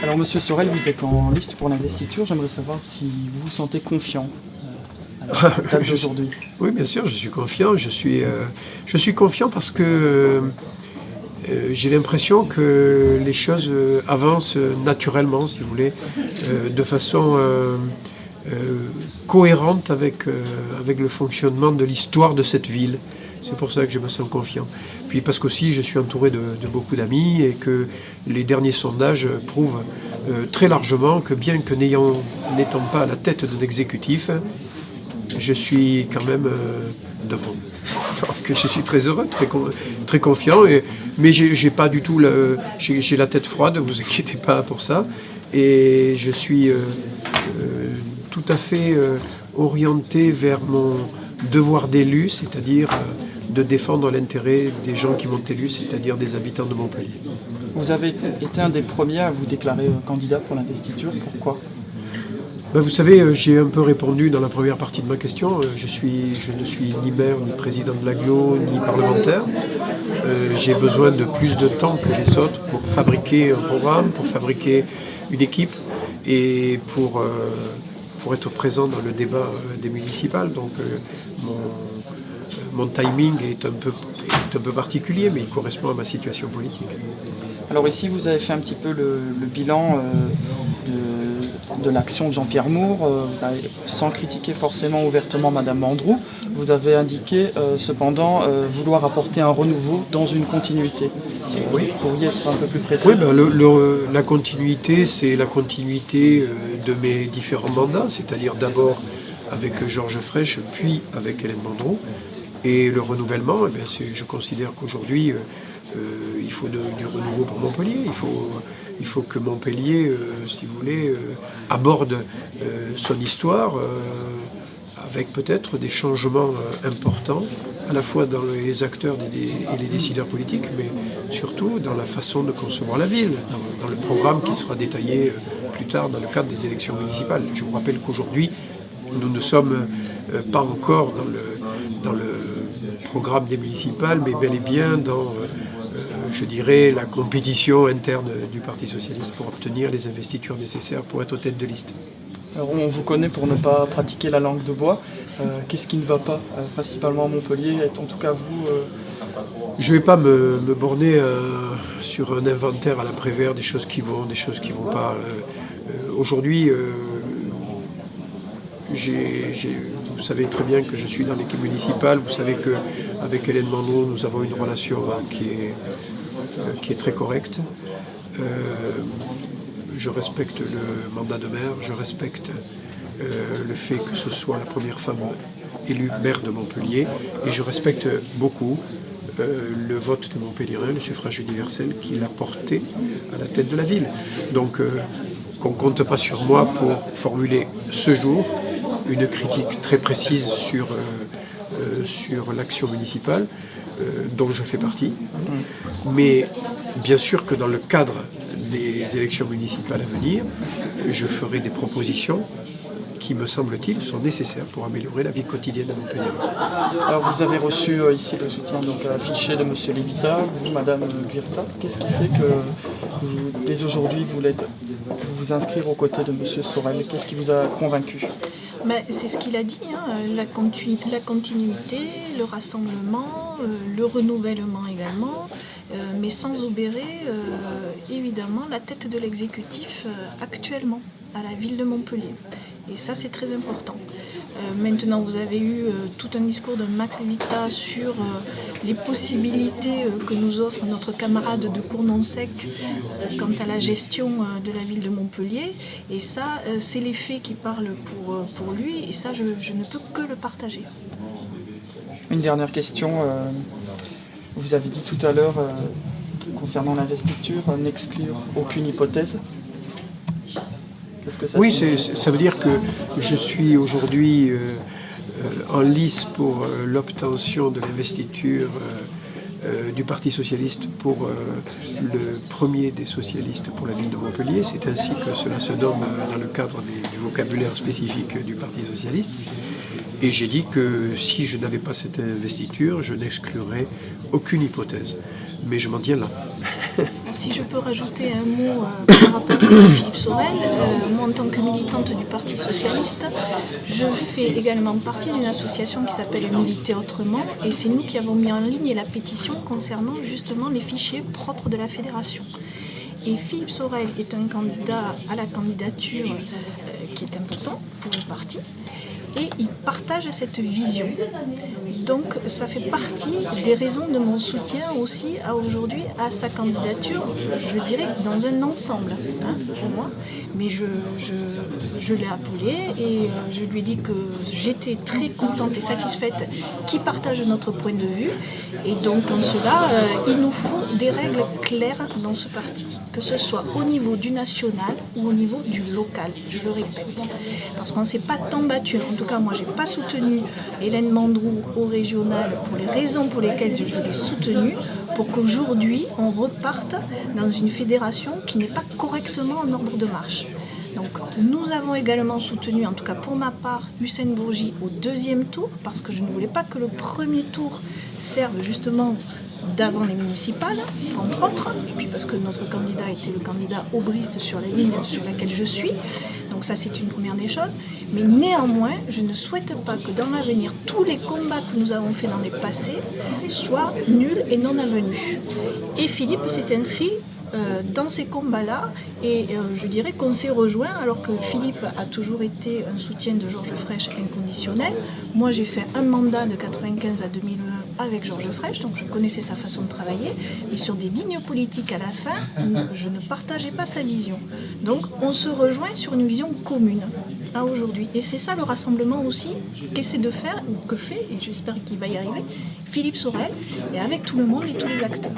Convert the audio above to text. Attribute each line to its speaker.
Speaker 1: Alors Monsieur Sorel, vous êtes en liste pour l'investiture. J'aimerais savoir si vous vous sentez confiant à la date d'aujourd'hui.
Speaker 2: Oui, bien sûr, je suis confiant. Je suis confiant parce que j'ai l'impression que les choses avancent naturellement, si vous voulez, de façon cohérente avec le fonctionnement de l'histoire de cette ville. C'est pour ça que je me sens confiant. Puis parce qu'aussi je suis entouré de beaucoup d'amis et que les derniers sondages prouvent très largement que bien que n'étant pas à la tête d'un exécutif, je suis quand même devant. Donc je suis très heureux, très confiant, mais j'ai pas du tout j'ai la tête froide, ne vous inquiétez pas pour ça. Et je suis tout à fait orienté vers mon devoir d'élu, c'est-à-dire de défendre l'intérêt des gens qui m'ont élu, c'est-à-dire des habitants de Montpellier.
Speaker 1: Vous avez été un des premiers à vous déclarer candidat pour l'investiture. Pourquoi ?
Speaker 2: Vous savez, j'ai un peu répondu dans la première partie de ma question. Je ne suis ni maire, ni président de l'AGLO, ni parlementaire. J'ai besoin de plus de temps que les autres pour fabriquer un programme, pour fabriquer une équipe et pour être présent dans le débat des municipales. Donc mon timing est un peu particulier, mais il correspond à ma situation politique.
Speaker 1: Alors ici, vous avez fait un petit peu le bilan de l'action de Jean-Pierre Moore, sans critiquer forcément ouvertement Madame Mandroux. Vous avez indiqué cependant vouloir apporter un renouveau dans une continuité. Oui. Vous pourriez être un peu plus précis?
Speaker 2: Oui, la continuité, c'est la continuité de mes différents mandats, c'est-à-dire d'abord avec Georges Frêche, puis avec Hélène Mandroux. Et le renouvellement, je considère qu'aujourd'hui, il faut du renouveau pour Montpellier. Il faut que Montpellier, si vous voulez, aborde son histoire avec peut-être des changements importants, à la fois dans les acteurs et les décideurs politiques, mais surtout dans la façon de concevoir la ville, dans le programme qui sera détaillé plus tard dans le cadre des élections municipales. Je vous rappelle qu'aujourd'hui, nous ne sommes pas encore dans le programme des municipales, mais bel et bien dans, je dirais, la compétition interne du Parti socialiste pour obtenir les investitures nécessaires pour être tête de liste.
Speaker 1: Alors on vous connaît pour ne pas pratiquer la langue de bois. Qu'est-ce qui ne va pas, principalement à Montpellier, en tout cas vous
Speaker 2: Je ne vais pas me borner sur un inventaire à l'après-vert des choses qui vont, des choses qui ne vont pas. Aujourd'hui, vous savez très bien que je suis dans l'équipe municipale. Vous savez qu'avec Hélène Mandroux, nous avons une relation qui est très correcte. Je respecte le mandat de maire, je respecte le fait que ce soit la première femme élue maire de Montpellier, et je respecte beaucoup le vote des Montpelliérains, le suffrage universel qu'il a porté à la tête de la ville. Donc qu'on ne compte pas sur moi pour formuler ce jour une critique très précise sur l'action municipale dont je fais partie. Mais bien sûr que dans le cadre des élections municipales à venir, je ferai des propositions qui, me semble-t-il, sont nécessaires pour améliorer la vie quotidienne de Montpellier.
Speaker 1: Alors vous avez reçu ici le soutien affiché de M. Lévita, vous, Mme Guirsat. Qu'est-ce qui fait que dès aujourd'hui vous voulez vous inscrire aux côtés de M. Sorel? Qu'est-ce qui vous a convaincu?
Speaker 3: C'est ce qu'il a dit, la continuité, le rassemblement, le renouvellement également, mais sans obérer évidemment la tête de l'exécutif actuellement à la ville de Montpellier. Et ça, c'est très important. Maintenant, vous avez eu tout un discours de Max Lévita sur les possibilités que nous offre notre camarade de Cournon-Sec quant à la gestion de la ville de Montpellier. Et ça, c'est les faits qui parlent pour lui. Et ça, je ne peux que le partager.
Speaker 1: Une dernière question. Vous avez dit tout à l'heure, concernant l'investiture, n'exclure aucune hypothèse.
Speaker 2: Oui, ça veut dire que je suis aujourd'hui en lice pour l'obtention de l'investiture du Parti socialiste pour le premier des socialistes pour la ville de Montpellier. C'est ainsi que cela se nomme dans le cadre du vocabulaire spécifique du Parti socialiste. Et j'ai dit que si je n'avais pas cette investiture, je n'exclurais aucune hypothèse. Mais je m'en tiens là.
Speaker 3: Si je peux rajouter un mot par rapport à ce que dit Philippe Sorel, moi en tant que militante du Parti Socialiste, je fais également partie d'une association qui s'appelle Militer Autrement, et c'est nous qui avons mis en ligne la pétition concernant justement les fichiers propres de la fédération. Et Philippe Sorel est un candidat à la candidature qui est important pour le parti, et il partage cette vision. Donc ça fait partie des raisons de mon soutien aussi aujourd'hui à sa candidature, je dirais dans un ensemble, pour moi. Mais je l'ai appelé et je lui ai dit que j'étais très contente et satisfaite qu'il partage notre point de vue. Et donc en cela, il nous faut des règles claires dans ce parti, que ce soit au niveau du national ou au niveau du local, je le répète. Parce qu'on ne s'est pas tant battu, en tout cas moi j'ai pas soutenu Hélène Mandroux au régional pour les raisons pour lesquelles je l'ai soutenue, pour qu'aujourd'hui on reparte dans une fédération qui n'est pas correctement en ordre de marche. Donc nous avons également soutenu, en tout cas pour ma part, Hussein Bourgi au deuxième tour, parce que je ne voulais pas que le premier tour serve justement d'avant les municipales, entre autres, et puis parce que notre candidat était le candidat aubriste sur la ligne sur laquelle je suis, donc ça c'est une première des choses, mais néanmoins je ne souhaite pas que dans l'avenir tous les combats que nous avons faits dans les passés soient nuls et non avenus. Et Philippe s'est inscrit dans ces combats-là, et je dirais qu'on s'est rejoint, alors que Philippe a toujours été un soutien de Georges Frêche inconditionnel. Moi j'ai fait un mandat de 1995 à 2001 avec Georges Frêche, donc je connaissais sa façon de travailler, mais sur des lignes politiques à la fin, je ne partageais pas sa vision. Donc on se rejoint sur une vision commune à aujourd'hui, et c'est ça le rassemblement aussi qu'essaie de faire, ou que fait, et j'espère qu'il va y arriver, Philippe Sorel, et avec tout le monde et tous les acteurs.